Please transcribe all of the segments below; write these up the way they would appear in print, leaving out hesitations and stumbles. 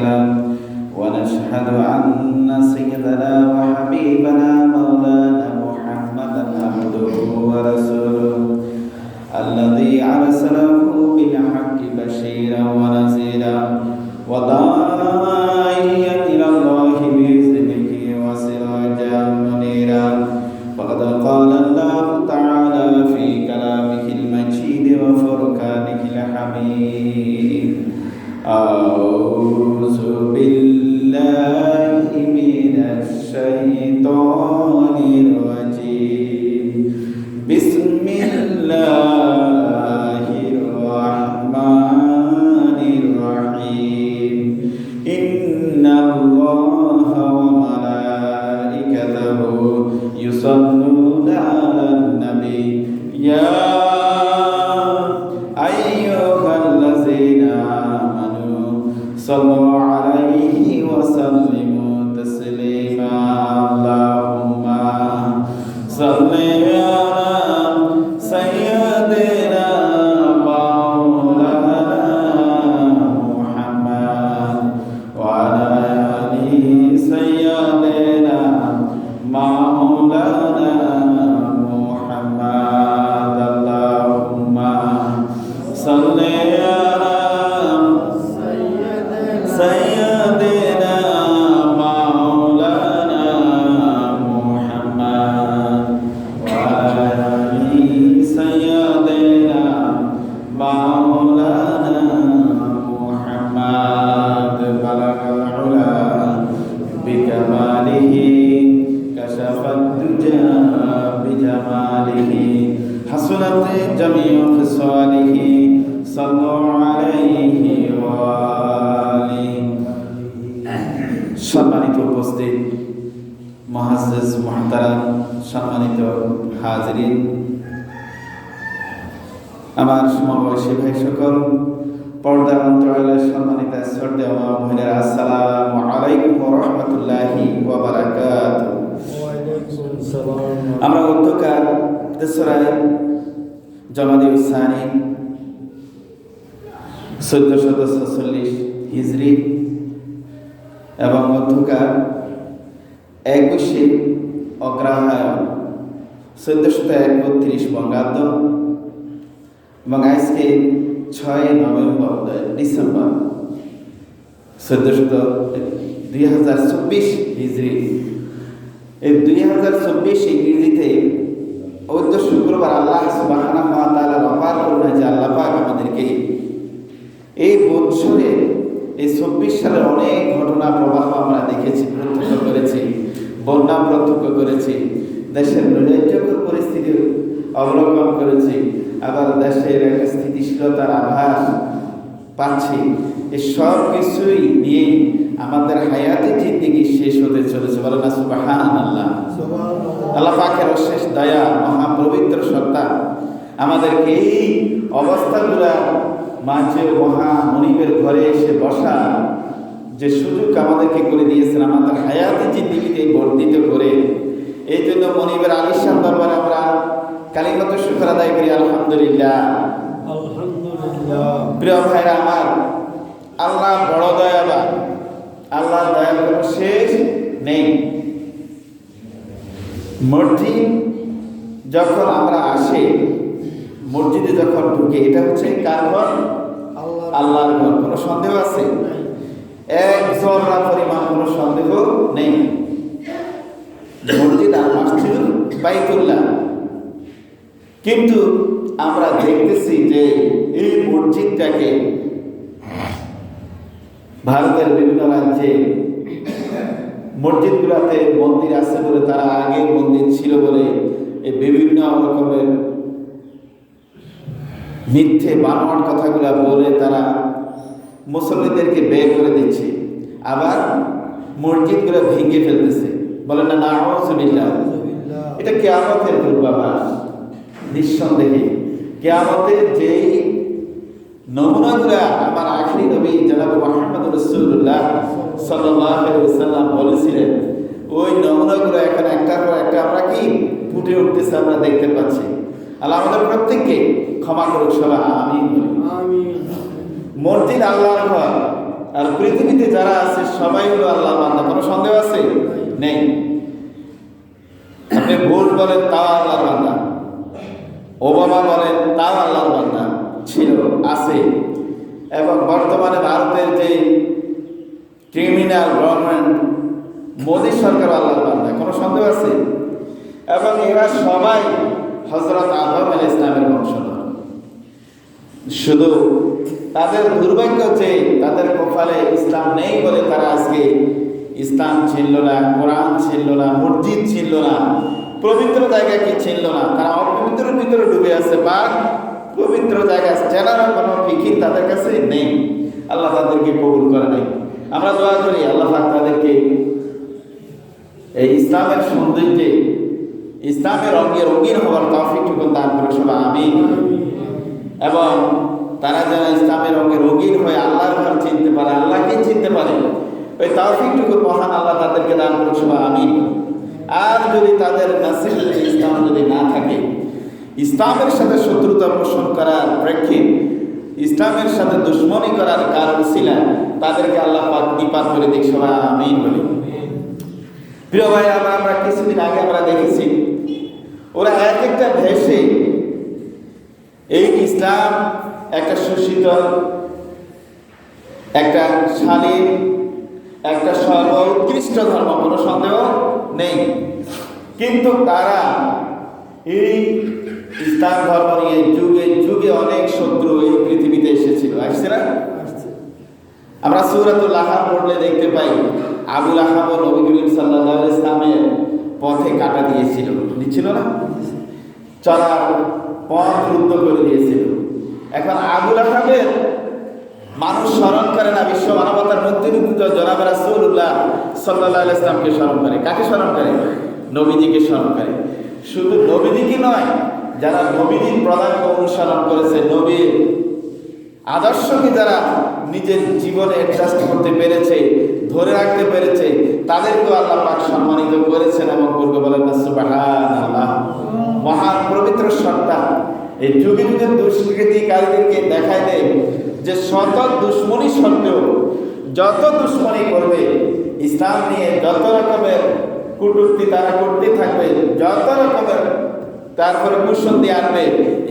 والسلام ونشهد أن سيدنا وحبيبنا مولانا محمدا عبده ورسوله الذي أرسله بالحق بشيرا ونذيرا وداعيا إلى الله بإذنه وسراجا منيرا فقد قال الله تعالى في كلامه المجيد وفرقانه الحميد أعوذ بالله من الشيطان الرجيم بسم الله الرحمن الرحيم إن الله وملائكته يصلون على النبي يا أيها الذين آمنوا صلوا عليه وسلموا تسليما اللهم صل على سيدنا مولانا محمد وعلى آل سيدنا مولانا محمد اللهم صل على سيدنا مولانا محمد وعلى آل سيدنا مولانا محمد بلغ العلا بكماله كشف الدجى بجماله حسنت جميع خصاله صلوا عليه وآله সম্মানিত উপস্থিত মুআজ্জিজ মুহতারাম সম্মানিত হাজিরিন আমার সমবয়সী ভাই সকল পর্দার অন্তরালের সম্মানিত শ্রদ্ধেয় মা বোনেরা আসসালামু আলাইকুম ওয়া রাহমাতুল্লাহি ওয়া বারাকাতুহু আমরা মধ্যকার তেসরায় জমাদিউ সানি 1446 হিজরি এবং মধ্যকার 21 অগ্রহায়ণ 1431 বঙ্গাব্দ এবং আজকে 6 নভেম্বর ডিসেম্বর 2024 হিজরি এই 2024 ইংরেজিতে অদ্য শুক্রবার আল্লাহ সুবহানাহু ওয়া তাআলার অপার করুণা যে আল্লাহ পাক আমাদেরকে এই বছরে এই 24 সালের অনেক ঘটনা প্রবাহ আমরা দেখেছি, প্রত্যক্ষ করেছি, বন্যা প্রত্যক্ষ করেছি, দেশের নৈরাজ্যকর পরিস্থিতি অবলম্বন করেছি, আবার দেশের একটা স্থিতিশীলতার আভাস পাচ্ছি। এই সব কিছুই নিয়ে আমাদের হায়াতে জিন্দেগি শেষ হতে চলেছে। বলেন না সুবহানাল্লাহ। আল্লাহ পাকের অশেষ দয়া, মহাপবিত্র সত্তা আমাদেরকে এই অবস্থাগুলা মাঝে মহা মনিবের ঘরে এসে বসা যে সুযোগ আমাদেরকে করে দিয়েছেন, আমাদের হায়াতে জিন্দেগিতে বর্ধিত করে। এই জন্য মনিবের আলিশান দরবারে আমরা কালিমাতুশ শুকর আদায় করি আলহামদুলিল্লাহ। প্রিয় ভাইরা আমার, আল্লাহ বড় দয়াবান, আল্লাহর দয়ার কোনো শেষ নেই। মসজিদ যখন আমরা আসি, মসজিদে যখন ঢুকে, এটা হচ্ছে কার ঘর? আল্লাহর ঘর। কোনো সন্দেহ আছে? এক জররা পরিমাণ কোনো সন্দেহ নেই। মসজিদ আর মসজিদুল বাইতুল্লাহ। কিন্তু আমরা দেখতেছি যে এই মসজিদটাকে ভারতের বিভিন্ন রাজ্যে মসজিদগুলোতে মন্দির আছে বলে, তারা আগে মন্দির ছিল বলে এই বিভিন্ন রকমের মিথ্যে বানোয়াট কথাগুলো বলে তারা মুসল্লিদেরকে বের করে দিচ্ছে, আবার মসজিদগুলো ভেঙে ফেলতেছে। বলেন না নাউযুবিল্লাহ। এটা কিয়ামতের পূর্বাভাস। নিঃসন্দেহে কিয়ামতের যেই নমুনাগুলো আমার আখিরি নবী জনাব মুহাম্মদ রাসূলুল্লাহ সাল্লাল্লাহু আলাইহি ওয়াসাল্লাম বলেছিলেন, ওই নমুনাগুলো এখন একটার পর একটা আমরা কি ফুটে উঠতেছে, আমরা দেখতে পাচ্ছি। আল্লাহ আমাদের প্রত্যেককে ক্ষমা করুক, সবাই আমিন। মসজিদ আল্লাহর ঘর, আর পৃথিবীতে যারা আছে সবাই হলো আল্লাহর বান্দা, কোনো সন্দেহ আছে? নেই। আপনি বুশ বলেন তাও আল্লাহর বান্দা, ওবামা বলেন তাও আল্লাহর বান্দা ছিল, আছে। এবং বর্তমানে ভারতের যে ক্রিমিনাল গভর্নমেন্ট মোদী সরকার আল্লাহর বান্দা, কোনো সন্দেহ আছে? এবং এরা সবাই হযরত আদম আলাইহিস সালামের বংশধর। শুধু তাদের দুর্ভাগ্য যে তাদের কপালে ইসলাম নেই বলে তারা আজকে ইসলাম ছিল না, কোরআন ছিল না, মসজিদ ছিল না, পবিত্র জায়গা কি ছিল না, তারা অপবিত্রের ভিতরে ডুবে আছে বা পবিত্র জায়গা চেনার কোনো ফিকির তাদের কাছে নেই। আল্লাহ তাদেরকে কবুল করে নাই। আমরা দোয়া করি আল্লাহ পাক তাদেরকে এই ইসলামের সৌন্দর্যে, ইসলামের রঙে রঙিন হওয়ার তৌফিকটুকু দান করে সবাই আমিন। এবং তারা যেন ইসলামের রঙে রঙিন হয়ে আল্লাহর ঘর চিনতে পারে, আল্লাহকে চিনতে পারে, ওই তৌফিকটুকু মহান আল্লাহ তাদেরকে দান করে সবাই আমিন। আর যদি তাদের নসিবে ইসলাম যদি না থাকে, ইসলামের সাথে শত্রুতা পোষণ করার প্রেক্ষিত, ইসলামের সাথে দুশ্মনী করার কারণ ছিল, তাদেরকে আল্লাহ পাক নিপাত করে দিক সবাই আমিন বলি। প্রিয় ভাই, আমরা কিছুদিন আগে আমরা দেখেছি ওরা এক একটা দেশে এই ইসলাম একটা সুশীতল, একটা শালীন, একটা সর্বোৎকৃষ্ট ধর্ম, কোনো সন্দেহ নেই। কিন্তু তারা এই ইসলাম ধর্ম নিয়ে যুগে যুগে অনেক শত্রু এই পৃথিবীতে এসেছিল, আসছে না? আমরা সূরাতুল আহকাফ পড়লে দেখতে পাই আবুল আহাব নবী করিম সাল্লাল্লাহু আলাইহি ওয়াসাল্লামের পথে কাটা দিয়েছিল, দিচ্ছিল না? চলার পথ রুদ্ধ করে দিয়েছিল। এখন আবুল আহাবের মানুষ স্মরণ করে না, বিশ্ব মানবতার মুক্তিযুদ্ধ জনাব রাসূলুল্লাহ সাল্লাল্লাহু আলাইহি ওয়াসাল্লামকে স্মরণ করে। কাকে স্মরণ করে? নবীজিকে স্মরণ করে। শুধু নবীজিকে নয়, যারা নবীজির প্রদানকে অনুসরণ করেছে, নবীর আদর্শকে যারা নিজের জীবনে অ্যাডজাস্ট করতে পেরেছে, ধরে রাখতে পেরেছে, তাদেরকেও আল্লাহ পাক সম্মানিত করেছেন এবং করবে বলেন না সুবহানাল্লাহ। মহান পবিত্র সত্তা এই যুগে যুগে দুষ্কৃতিকারীদেরকে দেখায় দেয় যে শত দুশ্মনী সত্ত্বেও, যত দুশ্মনী করবে ইসলাম নিয়ে, যত রকমের কটূক্তি তারা করতে থাকবে, যত রকমের তারপরে কুসন্দি আনবে,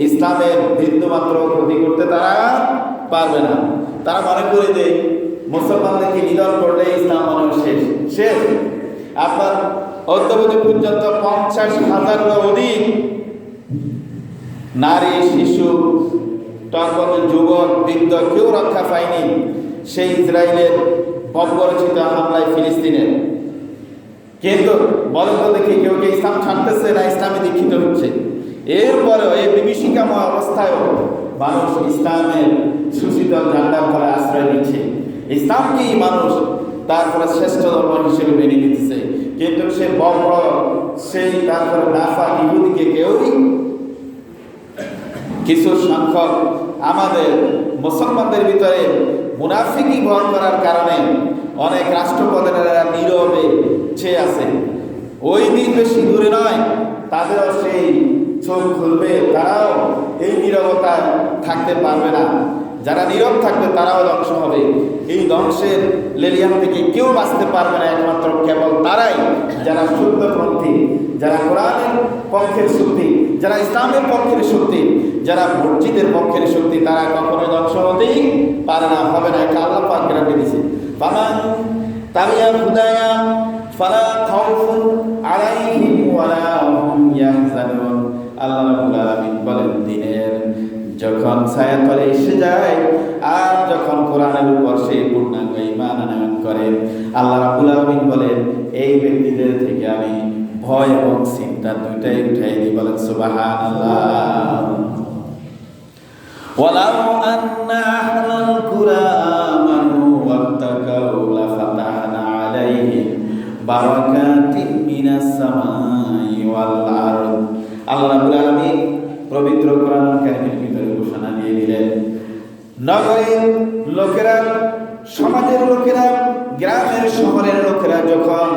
ইসলামের বিন্দুমাত্র ক্ষতি করতে তারা পারবে না। তারা মনে করে যে মুসলমানদেরকে নিধন করলে ইসলাম মনে শেষ শেষ। আপনার অদ্যাবধি পর্যন্ত 50,000 অধিক নারী, শিশু, তারপর যুবক, বৃদ্ধ কেউ রক্ষা পায়নি সেই ইসরায়েলের বর্বরচিত হামলায় ফিলিস্তিনের। কিন্তু বলেন তো দেখি, কেউ কে ইসলাম ছাড়তেছে না ইসলামে দীক্ষিত হচ্ছে? এরপরেও এই বিভীষিকাময় অবস্থায়ও মানুষ ইসলামের সুশীতল ঝান্ডার ফলে আশ্রয় নিচ্ছে, ইসলামকেই মানুষ তারপরে শ্রেষ্ঠ ধর্ম হিসেবে মেনে নিতেছে। কিন্তু সে বর্বর, সেই তারপরে নাফাক ইহুদিকে কেউই, কিছু সংখ্যক আমাদের মুসলমানদের ভিতরে মুনাফিকি ভর করার কারণে অনেক রাষ্ট্রপ্রধানেরা নীরবে ছেয়ে আছে। ওই দিন বেশি দূরে নয়, তাদেরও সেই চোখ খুলবে, তারাও এই নীরবতায় থাকতে পারবে না। যারা নীরব থাকবে তারাও ধ্বংস হবে। এই ধ্বংসের লেলিয়াম থেকে কেউ বাঁচতে পারবে না, একমাত্র কেবল তারাই যারা শুদ্ধপন্থী, যারা কোরআনের পক্ষের শক্তি, যারা ইসলামের পক্ষের শক্তি, যারা মসজিদের পক্ষের শক্তি, তারা কখনোই ধ্বংস হতেই পারে না, হবে না। এটা আল্লাহ পাক গ্যারান্টি দিয়েছে। ফামান তাবিয়া হুদায়া ফালা খাউফুন আলাইহিম ওয়ালা হুম ইয়াহজানুন। আল্লাহ রাব্বুল আলামিন বলেন, দিনের যখন ছায়াতলে এসে যায় আর যখন কোরআনের উপর সে পূর্ণাঙ্গ ঈমান আনয়ন করে, আল্লাহ রাব্বুল আলামিন বলেন, এই ব্যক্তিদের থেকে আমি ভয় এবং চিন্তা দুইটাই উঠাই দিই। বলেন সুবহানাল্লাহ। ওয়ালাউ আন্না আহলাল কুরা আমানু ওয়াত্তাকাউ লাফাতাহনা আলাইহিম বারাকাতিন মিনাস সামাই ওয়াল আরদ। আল্লাহ রাব্বুল আলামিন পবিত্র কোরআন কারীমের ভিতরে ঘোষণা দিয়ে দিলেন, নগরের লোকেরা, সমাজের লোকেরা, গ্রামের শহরের লোকেরা যখন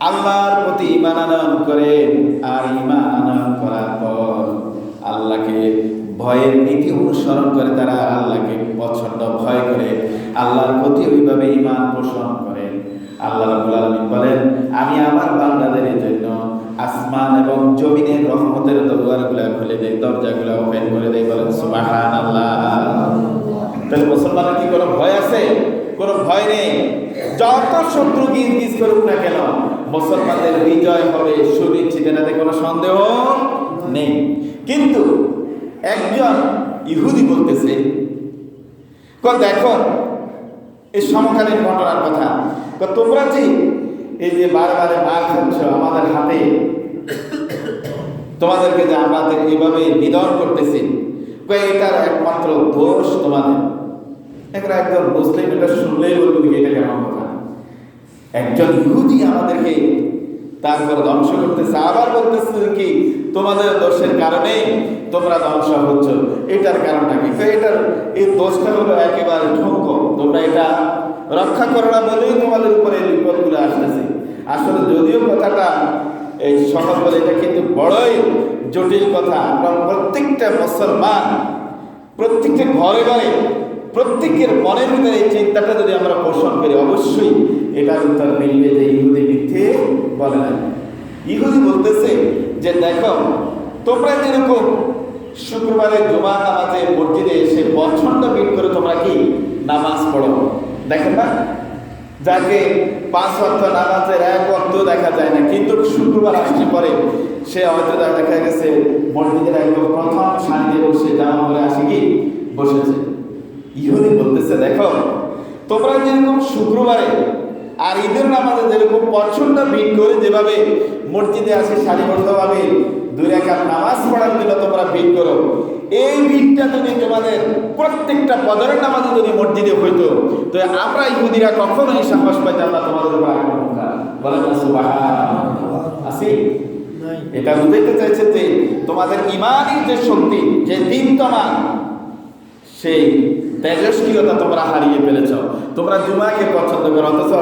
আল্লাহর প্রতি ঈমান আনয়ন করে আর ঈমান আনয়ন করার পর আল্লাহকে ভয়ের নীতি অনুসরণ করে, তারা আল্লাহকে প্রচন্ড ভয় করে আল্লাহর প্রতি ওইভাবে ঈমান পোষণ করেন। আল্লাহ রাব্বুল আলামিন বলেন, আমি আমার বান্দাদের জন্য আসমান এবং জমিনের রহমতের দরজাগুলো খুলে দেই, দরজাগুলো ওপেন করে দেই। বলেন সুবহানাল্লাহ। তাহলে মুসলমানের কি কোনো ভয় আছে? কোনো ভয় নেই। যত শত্রু গিজ করুক না কেন, মুসলমানদের বিজয় হবে সুনিশ্চিত, এটাতে কোনো সন্দেহ নেই। কিন্তু একজন ইহুদি বলতেছে, দেখো এই সমকালীন ঘটনার কথা, তোমরা যে এই যে বারবার মার খাচ্ছ আমাদের হাতে, তোমাদেরকে যে আমরা এইভাবে নিধন করতেছি, এটার একমাত্র দোষ তোমাদের। একজন মুসলিম এটা শুনলেই বলবে এটা কেমন কথা? একজন ইহুদি আমাদেরকে তারপর ধ্বংস করতেছে, আবার বলতেছে কি তোমাদের দোষের কারণে তোমরা ধ্বংস হচ্ছ। এটার কারণটা কি? এটার এই দোষটা হলো একেবারে ঠুনকো, তোমরা এটা রক্ষা করো না বলেই তোমাদের উপরে বিপদগুলো আসতেছে। আসলে যদিও কথাটা এই সহজ বলে, এটা কিন্তু বড়ই জটিল কথা। আমরা প্রত্যেকটা মুসলমান, প্রত্যেকটা ঘরে ঘরে, প্রত্যেকের মনের ভিতরে এই চিন্তাটা যদি আমরা পোষণ করি, অবশ্যই এটার উত্তর মিলবে যে ইহুদি মিথ্যে বলে না। ইহুদি বলতেছে যে দেখো, তোমরা যেরকম শুক্রবারে জুমা নামাজে মসজিদে এসে প্রচন্ড ভিড় করে তোমরা কি নামাজ পড়ো, দেখেন না? যাকে 5 ওয়াক্ত নামাজের 1 ওয়াক্ত দেখা যায় না, কিন্তু শুক্রবার আসলে পরে সে হয়তো দেখা গেছে মসজিদের একদম প্রথম সারিতে বসে জামা পরে আসে কি বসেছে। ইহুদি বলতেছে দেখো, তোমরা যেরকম শুক্রবারে আর ঈদের নামাজে যেরকম প্রচন্ড ভিড় করে যেভাবে মসজিদে আসে সারিবদ্ধভাবে 2 রাকাত নামাজ পড়ার জন্য তোমরা ভিড় করো, এই ভিড়টা যদি তোমাদের প্রত্যেকটা ফজরের নামাজে যদি মসজিদে হইতো, তো আমরা ইহুদিরা কখনোই সাহস পাইতাম না তোমাদের উপর আক্রমণ করার। বলেন না সুবহানাল্লাহ। আসি এটা বুঝাইতে চাইছে যে তোমাদের ঈমানের যে শক্তি, যে দিন তোমার, সেই তেজস্ক্রিয়তা তোমরা হারিয়ে ফেলেছ। তোমরা জুমাকে পছন্দ করো, অথচ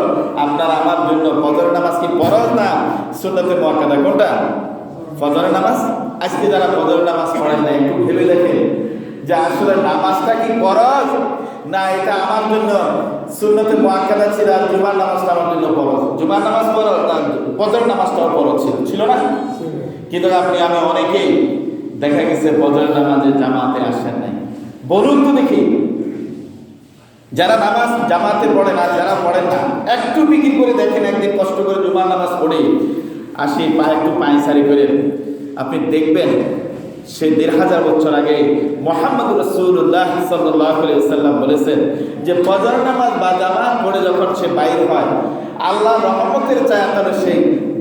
আপনার আমার জন্য ফজরের নামাজ কি ফরজ না সুন্নতে মুআক্কাদা? কোনটা? ফজরের নামাজ। আজকে যারা ফজরের নামাজ পড়েন না, একটু ভেবে দেখেন যে আসলে নামাজটা কি ফরজ না এটা আমার জন্য সুন্নতে মুআক্কাদা ছিল, আর জুমার নামাজটা আমার জন্য ফরজ। জুমার নামাজ ফরজ না, ফজরের নামাজটাও ফরজ ছিল না? কিন্তু আমি অনেকেই দেখা গেছে ফজরের নামাজে জামাতে আসেন নাই। বলুন তো দেখি, যারা নামাজ জামাতে পড়ে না, যারা পড়েন না, একটু বিক্রি করে দেখেন, একদিন কষ্ট করে জুমার নামাজ পড়ে আসি, একটু পায়সারি করে, আপনি দেখবেন সে 1500 বছর আগে মুহাম্মদুর রাসূলুল্লাহ সাল্লাল্লাহু আলাইহি ওয়াসাল্লাম বলেছেন যে ফজর নামাজ বা জামাত পড়ে যখন সে বাইর হয়, আল্লাহর রহমতের ছায়াতলে সে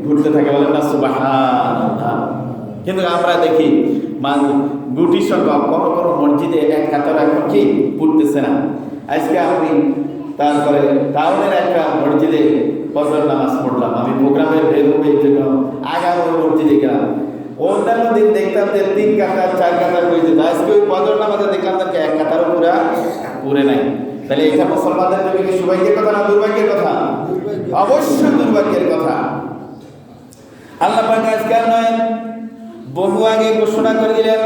ঘুরতে থাকে। বলেন না সুবহানাল্লাহ। কিন্তু আমরা দেখি গুটি সংখ্যক কোনো কোনো মসজিদে এক কাতার এখন কি পড়তেছে না। আজকে আপনি তারপরে টাউনের একটা মসজিদে ফজর নামাজ পড়লাম, আমি প্রোগ্রামে বের হবে এই জন্য আগাম ওই মসজিদে গেলাম। অন্যান্য দিন দেখতাম যে 3 কাতার 4 কাতার হয়ে যেত, আজকে ওই ফজর নামাজে দেখলাম তাকে 1 কাতারও পুরে নাই। তাহলে এটা মুসলমানদের জন্য কি সৌভাগ্যের কথা না দুর্ভাগ্যের কথা? অবশ্যই দুর্ভাগ্যের কথা। আল্লাহ পাক আজকে নয়, বহু আগে ঘোষণা করে দিলেন,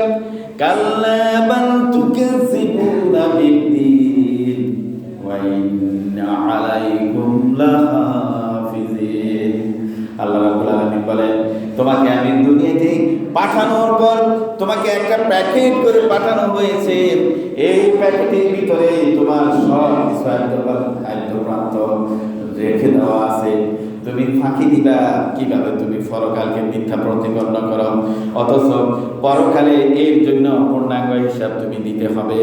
কাল্লা বাল তুকাযিবুনা বিদ্দীন ওয়া ইন্না আলাইকুম লাহাফিজিন। আল্লাহ রাব্বুল আলামিন বলেন, তোমাকে আমি দুনিয়াতে পাঠানোর পর তোমাকে একটা প্যাকেট করে পাঠানো হয়েছে। এই প্যাকেটের ভিতরে তোমার সব কিছু আদ্যপ্রান্ত রেখে দেওয়া আছে। তুমি ফাঁকি দিবা কিভাবে? তুমি পরকালকে মিথ্যা প্রতিপন্ন করো, অথচ পরকালে এর জন্য পূর্ণাঙ্গ হিসাব তুমি দিতে হবে।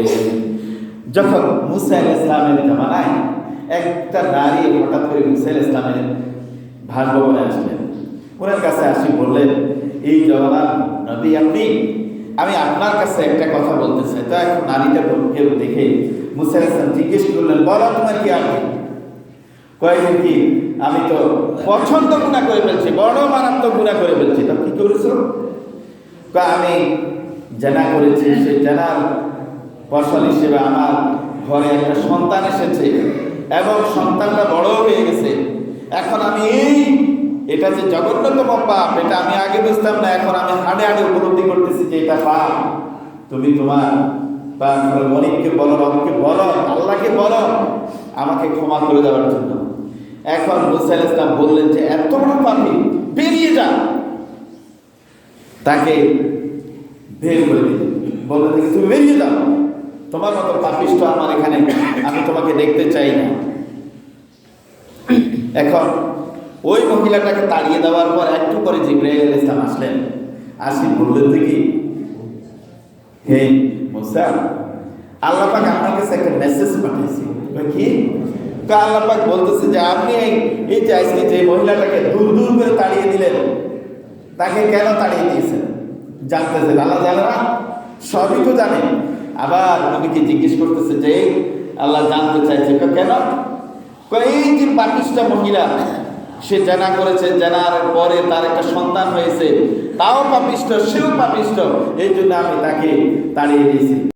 যখন মুসা আলাইহিস সালামের জামানায় একটা নারী হঠাৎ করে মুসা আলাইহিস সালামের ভাসভবনে আসলেন, ওনার কাছে আসি বললেন, এই জমানার নবী আপনি, আমি আপনার কাছে একটা কথা বলতে চাই। তো এখন নারীটা কেউ দেখে মুসা আলাইহিস সালাম জিজ্ঞেস করলেন, বলো তোমার কি আপনি? কয়েকদিন কি আমি তো পছন্দ গুনাহ করে ফেলছি, বড় মারাত্মক গুনাহ করে ফেলছি। তা কি করেছো? আমি জানা করেছি, সেই জানার ফসল হিসেবে আমার ঘরে একটা সন্তান এসেছে এবং সন্তানটা বড় হয়ে গেছে। এখন আমি এটা যে জঘন্যতম পাপ, এটা আমি আগে বুঝতাম না, এখন আমি হাড়ে হাড়ে উপলব্ধি করতেছি যে এটা পাপ। তুমি তোমার মনিককে বলো, রবকে বলো, আল্লাহকে বলো, আমাকে ক্ষমা করে দেওয়ার জন্য। এখন মুসা আলাইহিস সালাম বললেন যে এত বড় পাপী, বেরিয়ে যা। তাকে বের করে দিলেন, বললেন যে তুমি বেরিয়ে যাও, তোমার মতো পাপিষ্ঠ আমার এখানে, আমি তোমাকে দেখতে চাই না। এখন ওই মহিলাটাকে তাড়িয়ে দেওয়ার পর একটু পরে জিবরাইল আলাইহিস সালাম আসলেন, আসি বললেন যে কি, হে মুসা, আল্লাহ পাক আপনার কাছে একটা মেসেজ পাঠিয়েছে। কি? আল্লাহ পাক বলতেছে যে আপনি এই যে আজকে যে মহিলাটাকে দূর দূর করে তাড়িয়ে দিলেন, তাকে কেন তাড়িয়ে দিয়েছেন জানতেছেন? আল্লাহ জানে না? সবই তো জানে। আবার নবীকে জিজ্ঞেস করতেছে যে আল্লাহ জানতে চাইছে কেন? এই যে পাপিষ্ঠ মহিলা, সে জানা করেছে, জানার পরে তার একটা সন্তান হয়েছে, তাও পাপিষ্ঠ, সেও পাপিষ্ঠ, এই জন্য আমি তাকে তাড়িয়ে দিয়েছি।